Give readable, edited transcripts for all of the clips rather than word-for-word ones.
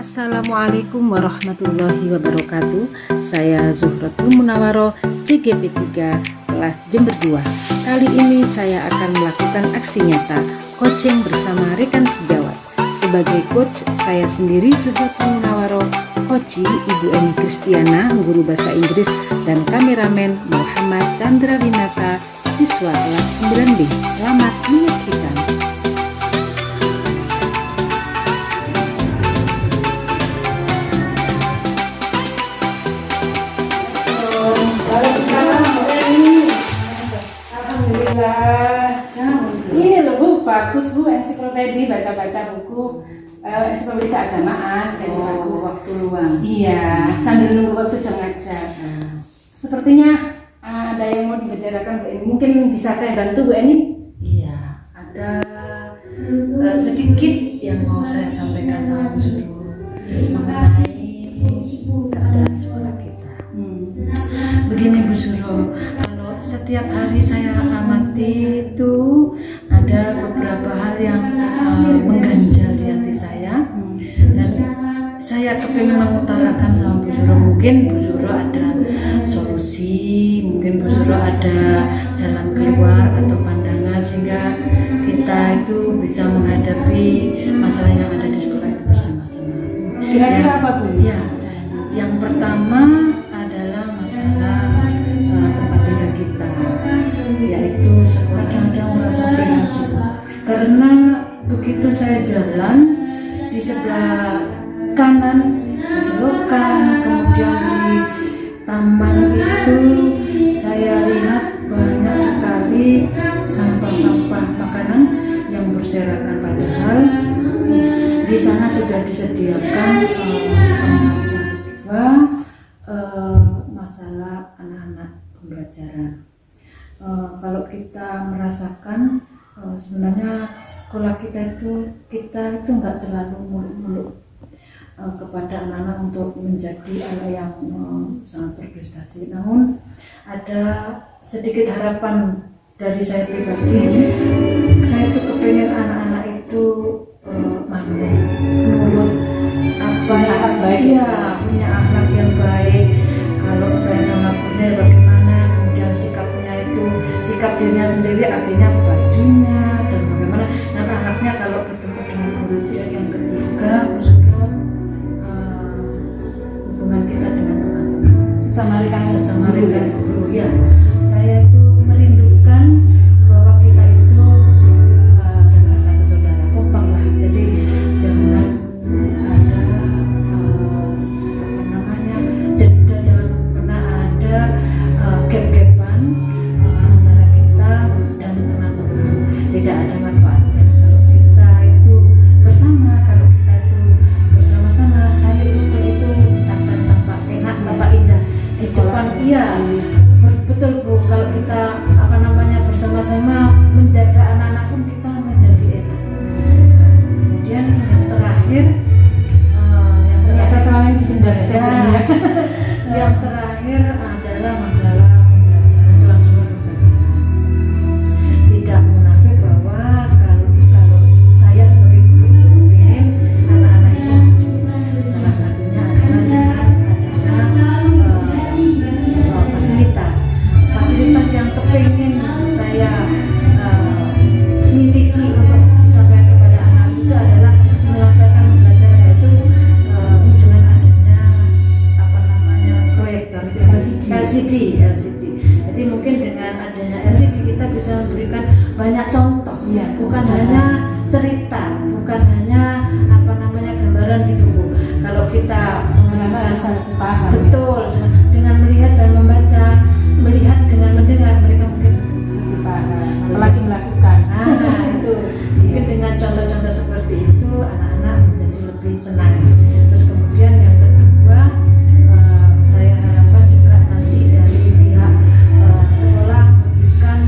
Assalamualaikum warahmatullahi wabarakatuh. Saya Zuhratul Munawwaroh, CGP 3 kelas Jember 2. Kali ini saya akan melakukan aksi nyata coaching bersama rekan sejawat. Sebagai coach, saya sendiri Zuhratul Munawwaroh, coach Ibu Eni Kristiana, guru bahasa Inggris, dan kameramen Muhammad Chandra Winata, siswa kelas 9B. Selamat menyaksikan. Ini loh Bu, bagus Bu, ensiklopedi, baca-baca buku ensiklopedi keagamaan, jadi bagus. Waktu luang. Iya, sambil nunggu waktu jam ngajar. Sepertinya ada yang mau dibicarakan Bu Eni. Mungkin bisa saya bantu Bu Eni? Iya, ada sedikit yang mau saya sampaikan sama Bu Suro mengenai keadaan sekolah kita. Begini Bu Suro, kalau setiap hari saya amati itu ada beberapa hal yang mengganjal di hati saya, dan saya kepingin mengutarakan sama Bu Suro. Mungkin Bu Suro ada solusi, mungkin Bu Suro ada jalan keluar atau pandangan sehingga kita itu bisa menghadapi masalah yang ada di sekolah itu bersama-sama. Kira-kira apa Bu? Ya, yang pertama adalah masalah tempat tinggal kita, yaitu sekolah kadang merasa prihatin karena begitu saya jalan di sebelah kanan, di selokan, kemudian di taman itu saya lihat banyak sekali sampah-sampah makanan yang berserakan, padahal di sana sudah disediakan tong sampah. Masalah anak-anak pembelajaran. Kalau kita merasakan sebenarnya sekolah kita itu nggak terlalu muluk-muluk kepada anak-anak untuk menjadi anak yang sangat berprestasi. Namun ada sedikit harapan dari saya pribadi. Saya tuh kepengen anak-anak itu menurut apa yang baik, ya, punya akhlak yang baik. Kalau saya sama gurunya bagaimana, kemudian sikapnya itu sikap dirinya sendiri, artinya bajunya dan bagaimana. Dan anaknya kalau bertemu dengan guru itu yang ketiga, hubungan kita dengan teman-teman sesama rekan guru. Ya, saya itu merindukan bahwa kita itu adalah satu saudara kompak lah. Jadi jangan ada jangan pernah ada gap-gapan antara kita dan teman-teman. Tidak ada manfaatnya kalau kita itu bersama, kalau kita itu bersama-sama. Saya itu akan tampak enak, tampak indah di depan. Iya, betul Bu. Kalau kita bersama-sama menjaga anak-anak pun kita menjadi enak. Kemudian yang terakhir Selain dipindah ya. Yang terakhir adalah masalah pembelajaran, kelangsungan pembelajaran. Tidak munafik bahwa kalau saya sebagai guru itu ingin anak-anak itu maju. Salah satunya adalah dengan adanya fasilitas yang kepingin saya miliki untuk disampaikan kepada anak itu adalah melancarkan pembelajaran, yaitu dengan adanya proyektor LCD. Jadi mungkin dengan adanya LCD kita bisa memberikan banyak contoh, ya, bukan hanya cerita, bukan hanya gambaran di buku. Kalau kita paham, betul, dengan melihat dan membaca, melihat dengan mendengar, mereka mungkin lebih paham, apalagi melakukan. Itu mungkin dengan contoh-contoh seperti itu anak-anak menjadi lebih senang. Terus kemudian yang kedua, saya harapkan juga nanti dari pihak sekolah memberikan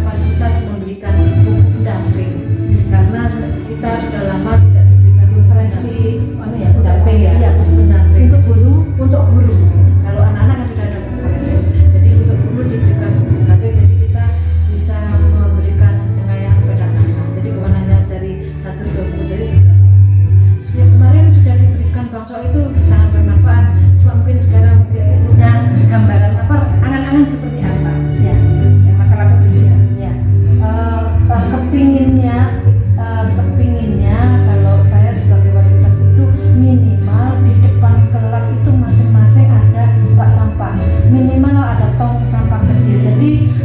fasilitas, memberikan buku pendamping, karena kita sudah lama tidak diberikan referensi pendamping ya. Iya, buku pendamping Untuk guru. Kalau anak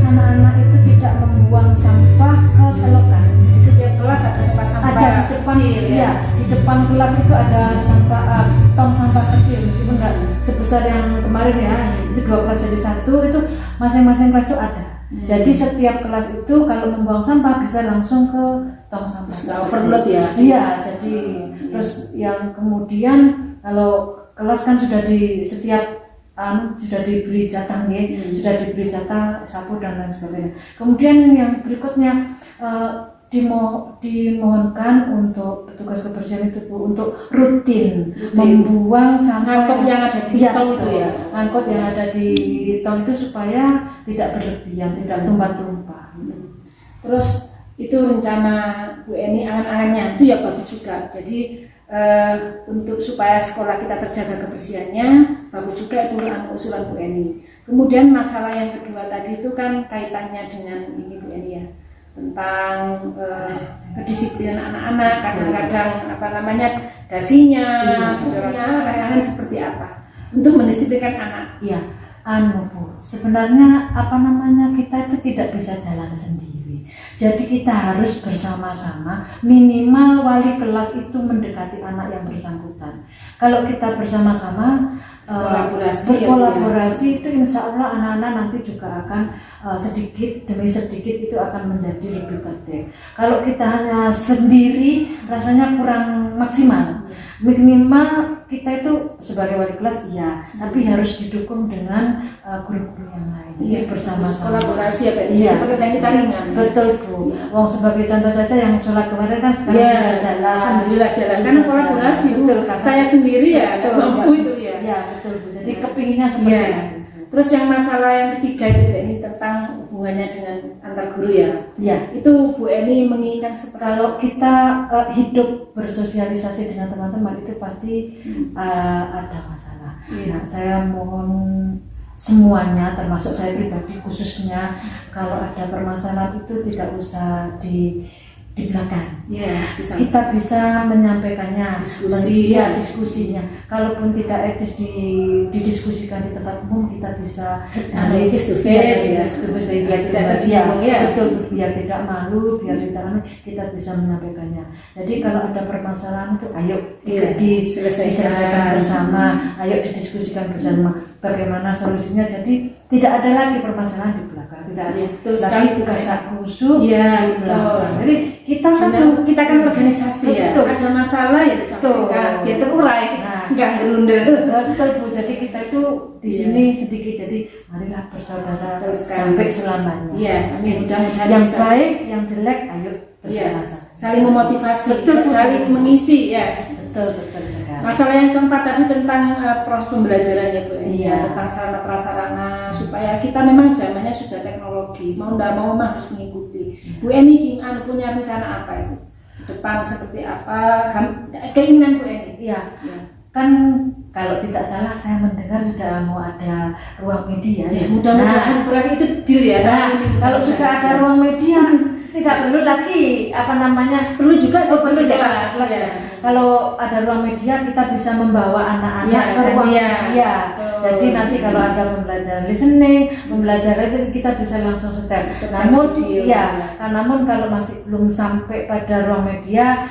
anak-anak itu tidak membuang sampah ke selokan. Di setiap kelas ada tempat sampah Ada di depan, kecil, ya. di depan kelas itu ada sampah, tong sampah kecil, meskipun nggak sebesar yang kemarin ya. Itu 2 kelas jadi 1, itu masing-masing kelas itu ada. Jadi setiap kelas itu kalau membuang sampah bisa langsung ke tong sampah. Nggak overload ya? Iya, jadi terus yang kemudian kalau kelas kan sudah di setiap sudah diberi jatah nih, sudah diberi jatah sapu dan lain sebagainya. Kemudian yang berikutnya dimohonkan untuk petugas kebersihan itu Bu, untuk rutin membuang sampah angkot yang ada di tong itu ya, angkot yang ada di tong itu supaya tidak berlebihan, tidak tumpah-tumpah. Terus itu rencana Bu Eni, angan-angannya itu ya bagus juga. Jadi untuk supaya sekolah kita terjaga kebersihannya, bagus juga itu usulan Bu Eni. Kemudian masalah yang kedua tadi itu kan kaitannya dengan ini Bu Eni ya, tentang kedisiplinan anak-anak. Kadang-kadang dasinya, dicoret-coret seperti apa untuk mendisiplinkan anak. Iya, Bu, sebenarnya kita itu tidak bisa jalan sendiri. Jadi kita harus bersama-sama, minimal wali kelas itu mendekati anak yang bersangkutan. Kalau kita bersama-sama berkolaborasi itu insya Allah anak-anak nanti juga akan sedikit demi sedikit itu akan menjadi lebih tertib. Kalau kita hanya sendiri rasanya kurang maksimal. Minimal kita itu sebagai wali kelas iya, tapi harus didukung dengan guru-guru yang lain. Jadi bersama-sama kolaborasi ya Pak. Iya, pekerjaan kita ringan. Betul Bu. Wong sebagai contoh saja yang sholat kemarin kan sekarang sudah jalan. Alhamdulillah jalan. Karena kolaborasi Bu. Betul, Saya sendiri ya nggak mampu itu ya. Iya betul Bu. Jadi kepinginnya seperti itu. Terus yang masalah yang ketiga itu ini tentang hubungannya dengan antar guru ya. Iya. Itu Bu Eni menginginkan kalau kita hidup bersosialisasi dengan teman-teman itu pasti ada masalah. Nah, saya mohon semuanya, termasuk saya pribadi khususnya, kalau ada permasalahan itu tidak usah di belakang. Kita bisa menyampaikannya, diskusinya. Kalaupun tidak etis didiskusikan di tempat umum, kita bisa face to face ya. Biar tidak tersinggung ya. Betul, biar tidak malu, biar tidak kita bisa menyampaikannya. Jadi kalau ada permasalahan itu ayo diselesaikan bersama, ayo didiskusikan bersama bagaimana solusinya. Jadi tidak ada lagi permasalahan di belakang, tidak ada lagi kasak kusuk di belakang. Jadi kita kan organisasi ya. Ada masalah ya disampaikan, biar terurai, nggak gerundel. Betul Bu. Jadi kita itu di sini sedikit. Jadi marilah bersaudara sampai selamanya. Iya. Mudah-mudahan yang baik, yang jelek, ayo bersama-sama. Saling memotivasi, saling mengisi ya. Betul sekali. Masalah yang keempat tadi tentang proses pembelajaran ya Bu. Tentang sarana prasarana supaya kita memang zamannya sudah teknologi, mau tidak mau memang harus mengikuti. Bu Eni punya rencana apa itu? Depan seperti apa? Keinginan Bu Eni? Kan kalau tidak salah saya mendengar sudah mau ada ruang media. Mudah-mudahan kurang itu deal ya. Kalau sudah ada ruang media tidak perlu lagi perlu juga jelas. Kalau ada ruang media kita bisa membawa anak-anak ke ruang media. Jadi nanti kalau ada pembelajaran listening, pembelajaran kita bisa langsung setel. Namun kalau masih belum sampai pada ruang media,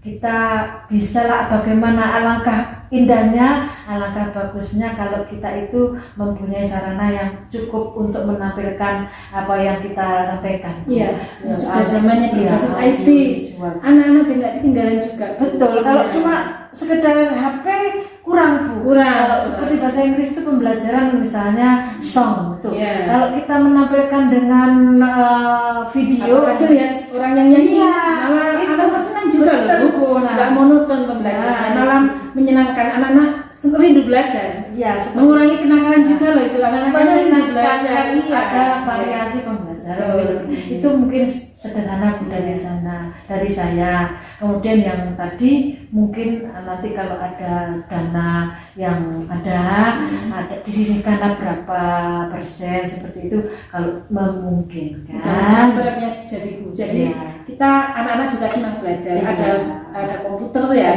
kita bisa bagaimana, alangkah indahnya, alangkah bagusnya kalau kita itu mempunyai sarana yang cukup untuk menampilkan apa yang kita sampaikan. Sudah zamannya berbasis IT, anak-anak tidak ketinggalan juga. Betul. Kalau cuma sekedar HP kurang Bu. Kalau seperti bahasa Inggris itu pembelajaran misalnya song tuh. Kalau kita menampilkan dengan video, ada lihat orang yang nyanyi, malah itu senang juga loh. Nggak monoton pembelajaran, malah menyenangkan. Anak-anak rindu belajar. Mengurangi kenakalan juga loh itu. Anak-anak rindu belajar. Ada variasi pembelajaran. Itu mungkin sederhana dari saya. Kemudian yang tadi mungkin nanti kalau ada dana yang ada disisihkan berapa persen seperti itu kalau memungkinkan. Jadi kita anak-anak juga senang belajar. Ada komputer ya.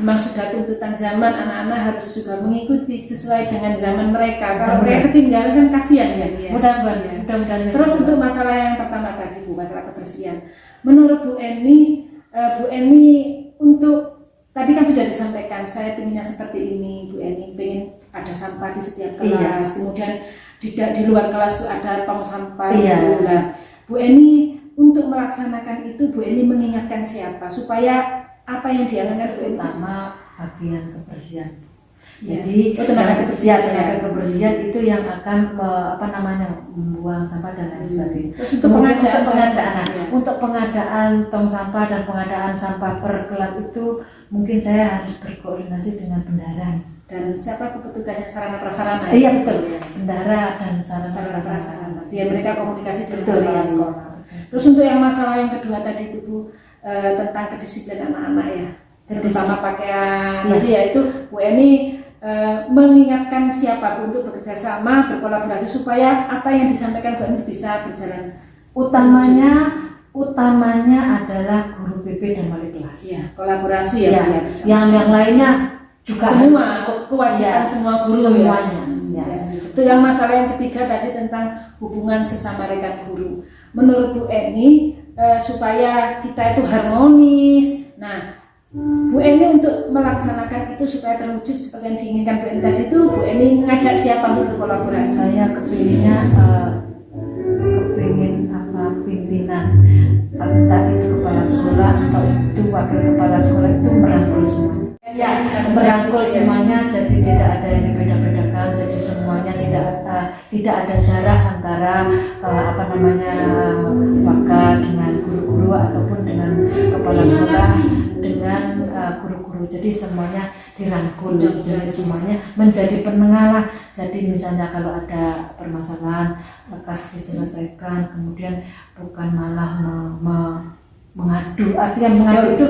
memang sudah tuntutan zaman, anak-anak harus juga mengikuti sesuai dengan zaman mereka. Kalau mereka ketinggalan kan kasihan ya. Mudah-mudahan. Terus untuk masalah yang pertama tadi Bu, masalah kebersihan. Menurut Bu Eni untuk tadi kan sudah disampaikan, saya pinginnya seperti ini Bu Eni, pengen ada sampah di setiap kelas, kemudian di luar kelas itu ada tong sampah. Nah, Bu Eni untuk melaksanakan itu Bu Eni mengingatkan siapa supaya apa yang diamankan Bu Eni? Pertama bagian kebersihan. Jadi tenaga kebersihan itu yang akan membuang sampah dan lain sebagainya. Terus untuk pengadaan. Untuk pengadaan tong sampah dan pengadaan sampah per kelas itu mungkin saya harus berkoordinasi dengan bendahara. Dan siapa petugasnya sarana prasarana? Iya betul. Bendahara dan sarana prasarana. Biar mereka komunikasi dengan kepala sekolah. Terus untuk yang masalah yang kedua tadi itu Bu, tentang kedisiplinan anak-anak ya, terutama pakaian. Jadi ya itu Bu Eni mengingatkan siapa Bu untuk bekerja sama, berkolaborasi supaya apa yang disampaikan Bu Eni bisa berjalan. Utamanya adalah guru BP dan wali kelas. Ya, kolaborasi ya. Yang lainnya juga semua kewajiban semua guru semuanya. Ya. Itu yang masalah yang ketiga tadi tentang hubungan sesama rekan guru. Menurut Bu Eni supaya kita itu harmonis. Nah, Bu Eni untuk melaksanakan itu supaya terwujud seperti yang diinginkan Bu Eni tadi itu, Bu Eni mengajak siapa untuk berkolaborasi? Saya kepingin pimpinan, entah itu kepala sekolah atau itu wakil kepala sekolah itu merangkul semuanya. Merangkul semuanya, jadi tidak ada yang beda-bedakan, jadi semuanya tidak ada jarak antara wakil dengan guru-guru ataupun dengan kepala sekolah dengan guru-guru. Jadi semuanya dirangkul, jadi semuanya menjadi penengah. Jadi misalnya kalau ada permasalahan lekas diselesaikan, kemudian bukan malah mengadu. Artinya mengadu itu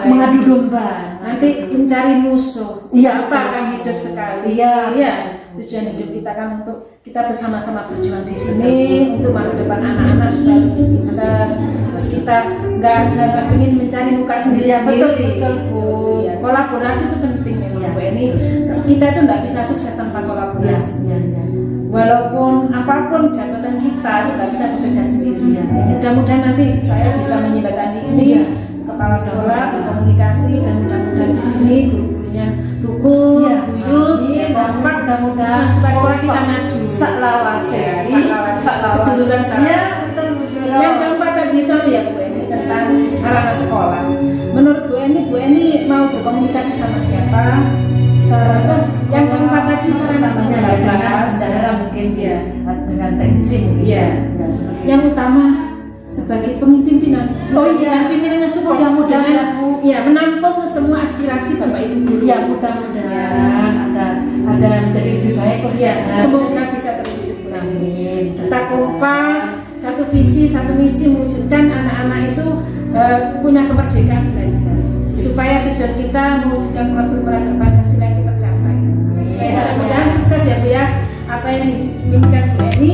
mengadu domba. Nanti mencari musuh. Iya, apa akan hidup sekali. Iya. Tujuan hidup kita kan untuk kita bersama-sama berjuang di sini untuk masa depan anak-anak supaya lebih pintar. Terus kita nggak ingin mencari muka sendiri. Betul Bu. Ya, kolaborasi itu penting ya Bu Eni. Kita itu nggak bisa sukses tanpa kolaborasi. Walaupun apapun jabatan kita itu nggak bisa bekerja sendiri. Mudah-mudahan nanti saya bisa menjembatani ini kepala sekolah berkomunikasi dan mudah-mudahan di sini guru-gurunya rukun, guyup, kompak, mudah-mudahan supaya sekolah kita maju. Saklawase, seduluran saya. Yang keempat tadi itu ya Bu Eni tentang sarana sekolah. Menurut Bu Eni mau berkomunikasi sama siapa? Terus yang keempat tadi sarana sekolah mungkin dengan teknisi mungkin. Yang utama sebagai pimpinan. Pimpinannya mudah-mudahan ya menampung semua aspirasi Bapak Ibu guru. Ya mudah-mudahan ada menjadi lebih baik. Semoga bisa terwujud. Amin. Kita kompak, satu visi, satu misi mewujudkan anak-anak itu punya kemerdekaan belajar. Supaya tujuan kita mewujudkan profil merasa Pancasila itu tercapai. Mudah-mudahan sukses ya Bu ya. Apa yang diinginkan Bu Eni